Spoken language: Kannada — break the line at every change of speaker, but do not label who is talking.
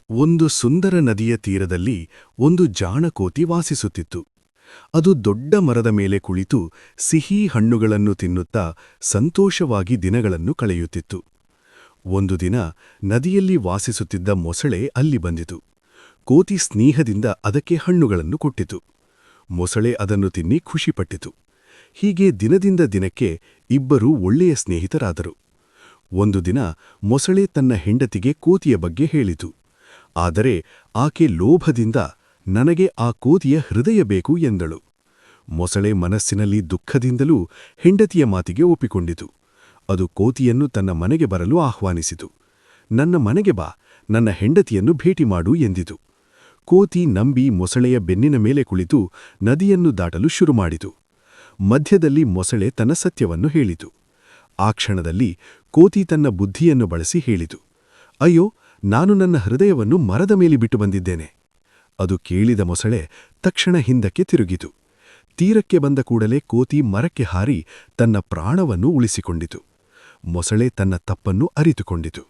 ಒಂದು ಸುಂದರ ನದಿಯ ತೀರದಲ್ಲಿ ಒಂದು ಜಾಣಕೋತಿ ವಾಸಿಸುತ್ತಿತ್ತು. ಅದು ದೊಡ್ಡ ಮರದ ಮೇಲೆ ಕುಳಿತು ಸಿಹಿ ಹಣ್ಣುಗಳನ್ನು ತಿನ್ನುತ್ತಾ ಸಂತೋಷವಾಗಿ ದಿನಗಳನ್ನು ಕಳೆಯುತ್ತಿತ್ತು. ಒಂದು ದಿನ ನದಿಯಲ್ಲಿ ವಾಸಿಸುತ್ತಿದ್ದ ಮೊಸಳೆ ಅಲ್ಲಿ ಬಂದಿತು. ಕೋತಿ ಸ್ನೇಹದಿಂದ ಅದಕ್ಕೆ ಹಣ್ಣುಗಳನ್ನು ಕೊಟ್ಟಿತು. ಮೊಸಳೆ ಅದನ್ನು ತಿನ್ನಿ ಖುಷಿಪಟ್ಟಿತು. ಹೀಗೆ ದಿನದಿಂದ ದಿನಕ್ಕೆ ಇಬ್ಬರೂ ಒಳ್ಳೆಯ ಸ್ನೇಹಿತರಾದರು. ಒಂದು ದಿನ ಮೊಸಳೆ ತನ್ನ ಹೆಂಡತಿಗೆ ಕೋತಿಯ ಬಗ್ಗೆ ಹೇಳಿತು. ಆದರೆ ಆಕೆ ಲೋಭದಿಂದ ನನಗೆ ಆ ಕೋತಿಯ ಹೃದಯ ಬೇಕು ಎಂದಳು. ಮೊಸಳೆ ಮನಸ್ಸಿನಲ್ಲಿ ದುಃಖದಿಂದಲೂ ಹೆಂಡತಿಯ ಮಾತಿಗೆ ಒಪ್ಪಿಕೊಂಡಿತು. ಅದು ಕೋತಿಯನ್ನು ತನ್ನ ಮನೆಗೆ ಬರಲು ಆಹ್ವಾನಿಸಿತು. ನನ್ನ ಮನೆಗೆ ಬಾ, ನನ್ನ ಹೆಂಡತಿಯನ್ನು ಭೇಟಿ ಮಾಡು ಎಂದಿತು. ಕೋತಿ ನಂಬಿ ಮೊಸಳೆಯ ಬೆನ್ನಿನ ಮೇಲೆ ಕುಳಿತು ನದಿಯನ್ನು ದಾಟಲು ಶುರುಮಾಡಿತು. ಮಧ್ಯದಲ್ಲಿ ಮೊಸಳೆ ತನ್ನ ಸತ್ಯವನ್ನು ಹೇಳಿತು. ಆ ಕ್ಷಣದಲ್ಲಿ ಕೋತಿ ತನ್ನ ಬುದ್ಧಿಯನ್ನು ಬಳಸಿ ಹೇಳಿತು, ಅಯ್ಯೋ, ನಾನು ನನ್ನ ಹೃದಯವನ್ನು ಮರದ ಮೇಲೆ ಬಿಟ್ಟು ಬಂದಿದ್ದೇನೆ. ಅದು ಕೇಳಿದ ಮೊಸಳೆ ತಕ್ಷಣ ಹಿಂದಕ್ಕೆ ತಿರುಗಿತು. ತೀರಕ್ಕೆ ಬಂದ ಕೂಡಲೇ ಕೋತಿ ಮರಕ್ಕೆ ಹಾರಿ ತನ್ನ ಪ್ರಾಣವನ್ನು ಉಳಿಸಿಕೊಂಡಿತು. ಮೊಸಳೆ ತನ್ನ ತಪ್ಪನ್ನು ಅರಿತುಕೊಂಡಿತು.